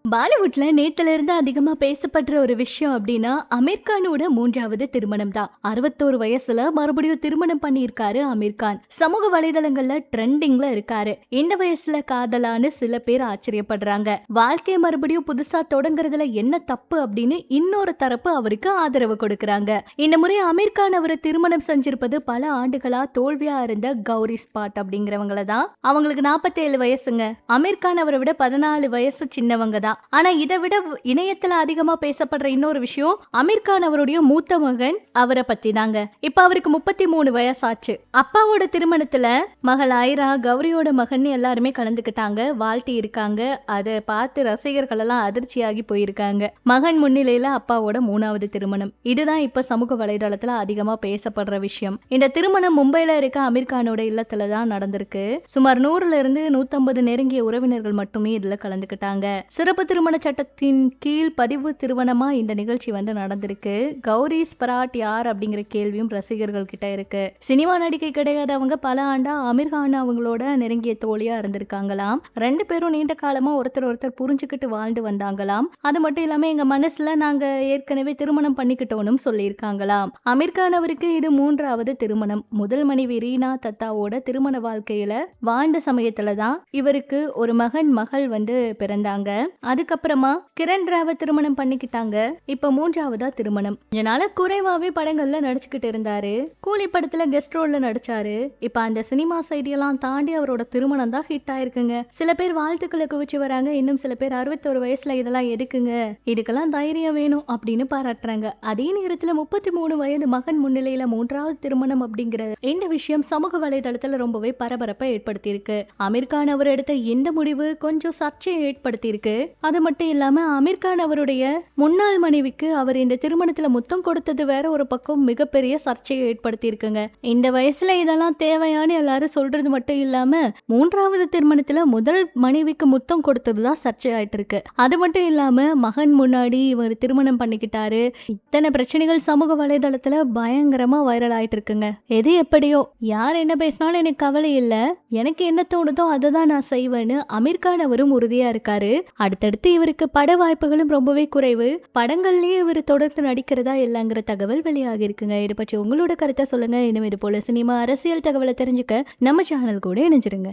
பாலிவுட்ல நேத்துல இருந்து அதிகமா பேசப்படுற ஒரு விஷயம் அப்படின்னா அமீர் கானோட மூன்றாவது திருமணம் தான். 61 வயசுல மறுபடியும் திருமணம் பண்ணியிருக்காரு அமீர் கான். சமூக வலைதளங்கள்ல ட்ரெண்டிங்ல இருக்காரு. இந்த வயசுல காதலான்னு சில பேர் ஆச்சரியப்படுறாங்க. வாழ்க்கையை மறுபடியும் புதுசா தொடங்குறதுல என்ன தப்பு அப்படின்னு இன்னொரு தரப்பு அவருக்கு ஆதரவு கொடுக்கறாங்க. இந்த முறை அமீர் கான் அவரை திருமணம் செஞ்சிருப்பது பல ஆண்டுகளா தோல்வியா இருந்த கௌரி ஸ்பாட் அப்படிங்கிறவங்கள தான். அவங்களுக்கு 47 வயசுங்க. அமீர் கான் அவரை விட 14 வயசு சின்னவங்க தான். ஆனா இதை விட இணையத்துல அதிகமா பேசப்படுற இன்னொரு விஷயம் அமீர் கான் அவருடைய மூத்த மகன் அவரை பத்தி தாங்க. இப்ப அவருக்கு 33 வயசாச்சு. அப்பாவோட திருமணத்துல மகள் ஐரா, கௌரியோட மகன் எல்லாருமே கலந்துக்கிட்டாங்க, வாழ்த்தி இருக்காங்க. அதை பார்த்து ரசிகர்கள் எல்லாம் அதிர்ச்சியாகி போயிருக்காங்க. மகன் முன்னிலையில அப்பாவோட 3வது திருமணம். இதுதான் இப்ப சமூக வலைதளத்துல அதிகமா பேசப்படுற விஷயம். இந்த திருமணம் மும்பைல இருக்க அமீர் கானோட இல்லத்துல தான் நடந்திருக்கு. சுமார் 100ல இருந்து 150 நெருங்கிய உறவினர்கள் மட்டுமே இதுல கலந்துக்கிட்டாங்க. சிறப்பு திருமண சட்டத்தின் கீழ் பதிவு திருமணமா இந்த நிகழ்ச்சி நடந்திருக்கு. கௌரி ஸ்பராட் யார் அப்படிங்கிற கேள்வியும் ரசிகர்கள் கிட்ட இருக்கு. சினிமா நடிகை கிடையாதவங்க பல ஆண்டா அமீர் கான் அவங்களோட நெருங்கிய தோழியா இருந்திருக்காங்களாம். 2 பேரும் நீண்ட காலமா ஒருத்தர் புரிஞ்சுக்கிட்டு வாழ்ந்து வந்தாங்களாம். அது மட்டும் இல்லாம எங்க மனசுல நாங்க ஏற்கனவே திருமணம் பண்ணிக்கிட்டோம் சொல்லியிருக்காங்களாம். அமீர் கான் அவருக்கு இது 3வது திருமணம். முதல் மனைவி ரீனா தத்தாவோட திருமண வாழ்க்கையில வாழ்ந்த சமயத்துல தான் இவருக்கு ஒரு மகள் பிறந்தாங்க. அதுக்கப்புறமா கிரண் ராவை திருமணம் பண்ணிக்கிட்டாங்க. இப்ப 3வதா திருமணம். இதனால குறைவாவே படங்கள்ல நடிச்சுக்கிட்டு இருந்தாரு. கூலி படத்துல கெஸ்ட் ரோல்ல நடிச்சாரு. இப்ப அந்த சினிமா சைடியெல்லாம் தாண்டி அவரோட திருமணம் தான் ஹிட் ஆயிருக்குங்க. சில பேர் வாழ்த்துக்களை குவிச்சு வராங்க. இன்னும் சில பேர் 61 வயசுல இதெல்லாம் எதுக்குங்க, இதுக்கெல்லாம் தைரியம் வேணும் அப்படின்னு பாராட்டுறாங்க. அதே நேரத்துல 33 வயது மகன் முன்னிலையில 3வது திருமணம் அப்படிங்கிற இந்த விஷயம் சமூக வலைதளத்துல ரொம்பவே பரபரப்பை ஏற்படுத்தி இருக்கு. அமீர் கான் அவர் எடுத்த இந்த முடிவு கொஞ்சம் சர்ச்சையை ஏற்படுத்தி இருக்கு. அது மட்டும் இல்லாம அமீர் கான் அவருடைய முன்னாள் மனைவிக்கு அவர் இந்த திருமணத்துல முத்தம் கொடுத்தது வேற ஒரு பக்கம் மிகப்பெரிய சர்ச்சையை ஏற்படுத்தி இருக்குங்க. இந்த வயசுல இதெல்லாம் தேவையானு எல்லாரும் சொல்றது மட்டும் இல்லாம 3வது திருமணத்துல முதல் மனைவிக்கு முத்தம் கொடுத்ததுதான் சர்ச்சை ஆயிட்டு இருக்கு. அது மட்டும் இல்லாம மகன் முன்னாடி இவர் திருமணம் பண்ணிக்கிட்டாரு. இத்தனை பிரச்சனைகள் சமூக வலைதளத்துல பயங்கரமா வைரல் ஆயிட்டு இருக்குங்க. எது எப்படியோ, யார் என்ன பேசினாலும் எனக்கு கவலை இல்ல, எனக்கு என்ன தோணுதோ அதை தான் நான் செய்வேன்னு அமீர் கான் அவரும் உறுதியா இருக்காரு. அடுத்தடுத்து இவருக்கு பட வாய்ப்புகளும் ரொம்பவே குறைவு. படங்கள்லயே இவர் தொடர்ந்து நடிக்கிறதா இல்லைங்கிற தகவல் வெளியாகி இருக்குங்க. இதை பற்றி உங்களோட கருத்தை சொல்லுங்க. இன்னும் இது போல சினிமா அரசியல் தகவலை தெரிஞ்சுக்க நம்ம சேனல் கூட இணைஞ்சிருங்க.